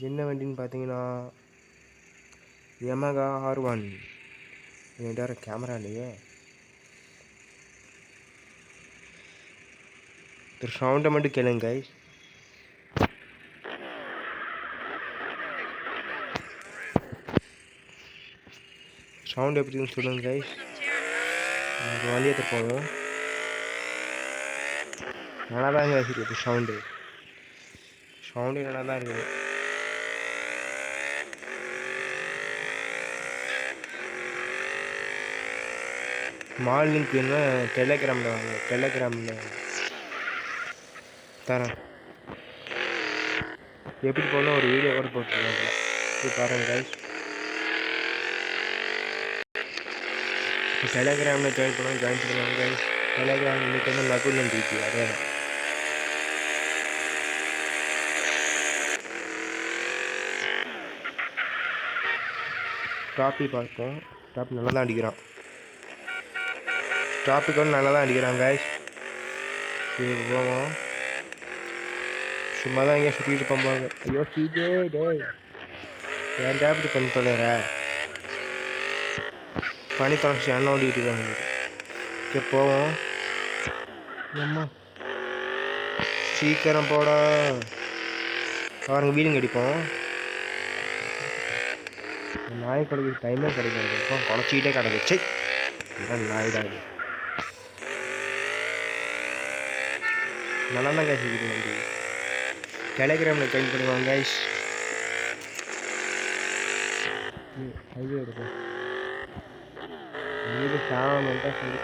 என்ன வண்டின்னு பார்த்தீங்கன்னா Yamaha R1. என்கிட்ட கேமரா இல்லையே. சவுண்டை மட்டும் கேளுங்க கைஸ். சவுண்ட் எப்படின்னு சொல்லுங்க கைஸ். வண்டியை போவோம். நல்லா தாங்க இருக்குது சவுண்டு நல்லா தான் இருக்குது. மால் லிங்க் வேணும்னா டெலகிராமில் வாங்க. டெலகிராமில் தரேன். எப்படி போகணும் ஒரு வீடியோ கூட போட்டுருக்காங்க. இது பாருங்கள் கைஸ். டெலகிராமில் ஜாயின் பண்ணுவாங்க கைஸ். டெலகிராம் இன்னைக்கு வந்து நகுலன் டிபி அதே தான். டாப்பி பார்ப்போம். டாப்பி நல்லா தான் அடிக்கிறான். டாப்பிக் வந்து நல்லா தான் அடிக்கிறான் கைஸ். சரி போவோம். சும்மா தான் எங்கேயா சுற்றிட்டு போவாங்க. ஐயோ சீஜே டேய் ஏன் இப்படி பண்ணி தொலைற பனி தொலைச்சி எண்ணெய் ஓடிட்டு இருக்காங்க. ஓகே போவோம். அம்மா சீக்கிரம் போட பாருங்க. வீடுங்க அடிப்போம். நாய் கிடைக்கிற டைமே கிடைக்காது. குறைச்சிக்கிட்டே கிடக்குச்சு. நாய் தான் நல்லா தான் கேஸ் இருக்குது வண்டி. டெலகிராமில் ஜாயின் பண்ணுவாங்க கைஸ். ஹைவே எடுக்கும். வீடு சாமம் தான் சொல்லி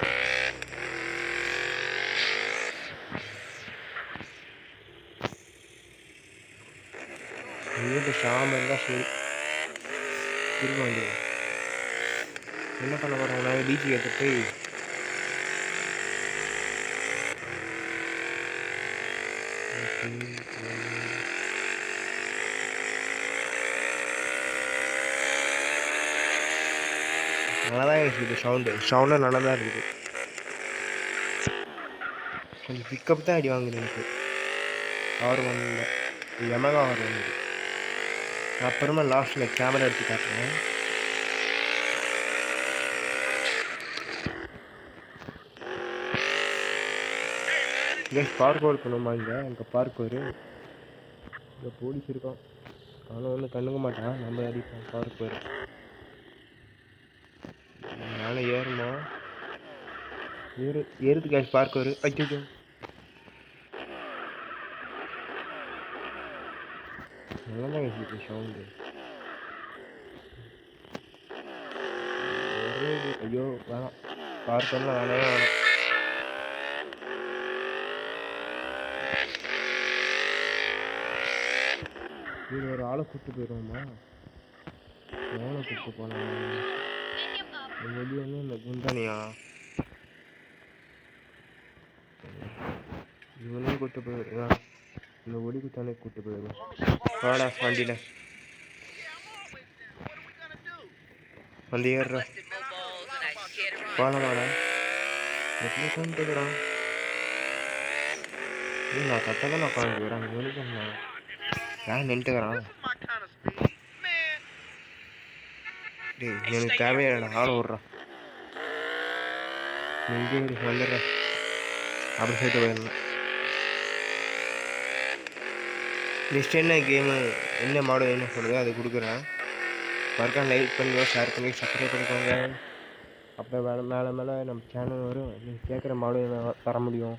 வீடு சாமம் தான் சரி. திரும்ப வண்டி என்ன பண்ண போகிறாங்க? நாங்கள் டிஜி எடுத்துட்டு நல்லா தான் இருக்குது. சவுண்டு நல்லா தான் இருக்குது. கொஞ்சம் பிக்கப் தான் அடி வாங்குது எனக்கு. R1 Yamaha R1. அப்புறமா லாஸ்ட்டில் கேமரா எடுத்து காட்டுறேன். பார்க் ஒர்க் பண்ணுமா இங்கே பார்க் ஒரு இங்கே போலீஸ் இருக்கோம். ஆனால் ஒன்றும் கண்டுக்க மாட்டான். நம்ம அடிப்போம் பார்க் ஒரு மேலே ஏறுமா ஏறுது கேஷ் பார்க் ஒரு அச்சோ நல்லா தான் கேட்குது சவுண்டு. ஐயோ வேணாம் பார்க் வரலாம் வேணவே வேணாம். இது ஒரு ஆளை கூப்பிட்டு போயிடுவோமா? எவ்வளோ கூப்பிட்டு போனேன் வெளியே வந்து இந்த குந்தானியா இவனையும் கூப்பிட்டு போயிடுவேன். இந்த ஒடி குத்தானே கூப்பிட்டு போயிடுவேன். வாடா வண்டியில் வந்து ஏறுற போகலாமாடா? எப்படி உட்காந்துக்கிறான்? நான் கரெக்டாக தான் உட்காந்துக்கிறேன். அங்கே வெளியே யார் நின்றுக்கிறான்? டேய் எனக்கு தேவையான ஆள் விட்றான். இங்கே வந்துடுறேன். அப்படி சேர்த்து போயிடலாம். நெக்ஸ்ட் என்ன கேமு என்ன மாடல் என்ன சொல்லுது அது கொடுக்குறேன். மறக்காம லைக் பண்ணுங்க, ஷேர் பண்ணி சப்ஸ்கிரைப் பண்ணிக்கோங்க. அப்போ மேலே நம்ம சேனல் வரும். நீங்கள் கேட்குற மாடல் தர முடியும்.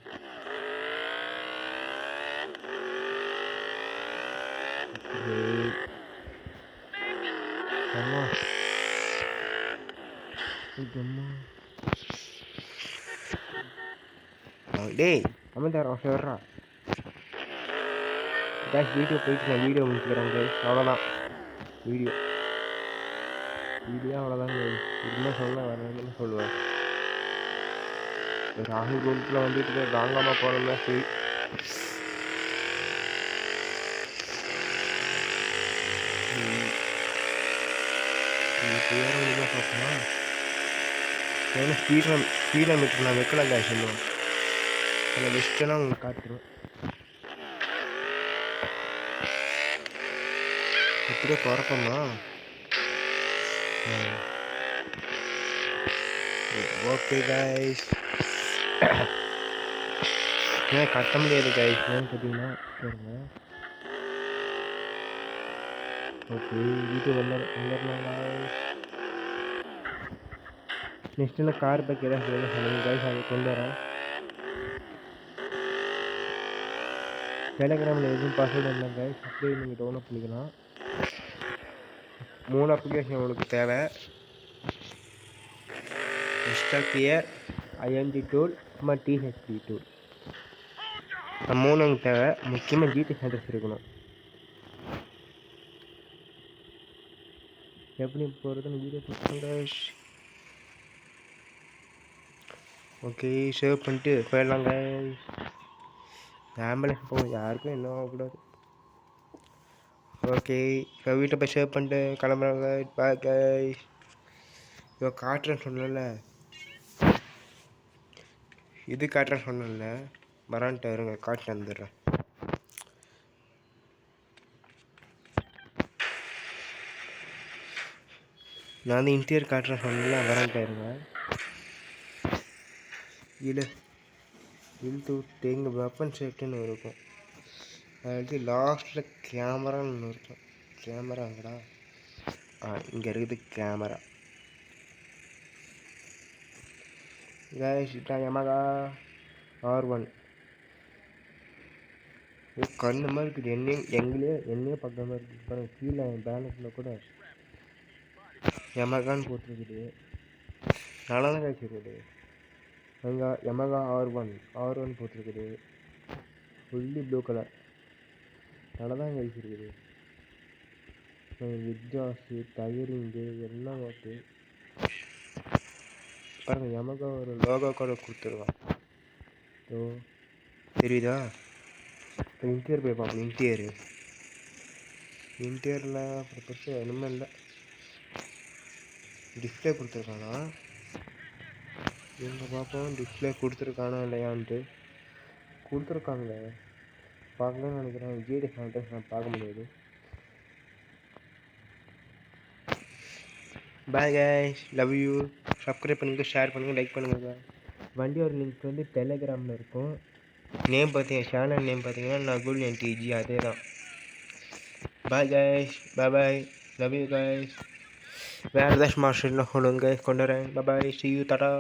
டேய் அமைந்தாரம் சேர்றா கேஷ். வீடியோ போயிட்டு நான் வீடியோ முடிச்சுக்கிறேன் கேஷ். அவ்வளோதான் வீடியோ அவ்வளோதாங்க. இதுமே சொல்ல வரணும்னு சொல்லுவேன். ராகுல் குரூப்பில் வந்துட்டு ராங்காமல் போனோம்னா சரி. பார்த்தோம்னா ஏன்னா ஸ்பீடாக மீட்டர் நான் வைக்கலாம் கேஷ். சொல்லுவேன் அந்த லிஸ்ட்டெல்லாம் உங்களுக்கு காட்டுருவேன். இப்படியே குறப்போமா? Okay guys. ஏன் கட்ட முடியாது கைஸ்? ஏன்னு பார்த்தீங்கன்னா பாருங்க. ஓகே வீட்டு வந்துடலாம் கைஸ். நெக்ஸ்ட் கார் பைக் ஏதாவது சொல்லுங்க கைஸ், அதை கொண்டு வரேன். டெலிகிராமில் எதுவும் பாஸ்வேர்டு இல்லை கைஸ், அப்படியே நீங்கள் டவுன்லோட் பண்ணிக்கலாம். 3 அப்ளிகேஷன் உங்களுக்கு தேவை. இன்ஸ்டா கிளியர், ஐஎன்ஜி டூல், அப்புறமா டிஹெச்டி டூல். 3 உங்களுக்கு தேவை. முக்கியமாக ஜிடி சென்டர்ஸ் இருக்கணும். எப்படி போகிறதுன்னு வீடியோ போட்டுருங்க. ஓகே சேவ் பண்ணிட்டு போயிடலாங்க. ஆம்புலன்ஸ் போகும், யாருக்கும் இன்னும் ஆகக்கூடாது. ஓகே இப்போ வீட்டை போய் சேவ் பண்ணிட்டு கிளம்புறாங்க. Bye guys. இப்போ காட்டுறேன்னு சொன்னல, இது காட்டுறேன்னு சொன்னல, வரான்ட்டு இருங்க, காட்டு வந்துடுறேன். நான் வந்து இன்டீரியர் காட்டுறேன் சொன்னல, வரான்ட்டு இருங்க. இழுத்து விட்டு இங்கே வெப்பன் சேஃப்டின்னு இருக்கும். அது லாஸ்ட்டில் கேமரான்னு ஒன்று இருக்கும். கேமரா எங்கடா? இங்கே இருக்குது கேமரா. கைஸ் இதான் யமகா R1. கண்ணு மாதிரி இருக்குது. என்னையே பார்க்குற மாதிரி இருக்குது பாருங்க. கீழே பேனட்டில் கூட யமகான்னு போட்டிருக்குது. நல்லா தான் கைஸ் இருக்குது. அங்கே யமகா R1 போட்டிருக்குது. Fully blue colour. நல்லா தான் கைஸ் இருக்குது. எக்ஸாஸ்ட்டு, டயரிங்கு எல்லாம் ஓகே. பாருங்கள் யமகா ஒரு லோகோ கூட கொடுத்துருக்கான். ஸோ தெரியுதா? இப்போ இன்டீரியர் போய் பார்ப்போம். இன்டீரியரில் அப்புறம் பற்றி ஒன்றுமே இல்லை. டிஸ்பிளே கொடுத்துருக்கானா? எங்கே பார்ப்போம் டிஸ்பிளே கொடுத்துருக்கானா இல்லையான்ட்டு. கொடுத்துருக்காங்க, பார்க்கணும்னு நினைக்கிறேன். ஜிடி சென்டர்ஸ் நான் பார்க்க முடியாது. Bye guys, love you. Subscribe பண்ணுங்கள், ஷேர் பண்ணுங்கள், லைக் பண்ணுங்கள். வண்டியோட லிங்க் வந்து டெலிகிராமில் இருக்கும். நேம் பார்த்தீங்க, சேனல் நேம் பார்த்தீங்கன்னா நகுல் NTG, அதே தான். Bye guys, bye, love you guys. வேறு ஏதாச்சும் மாஸ்டர்லாம் சொல்லுங்க, கொண்டு வரேன். பாய், see you, டாடா.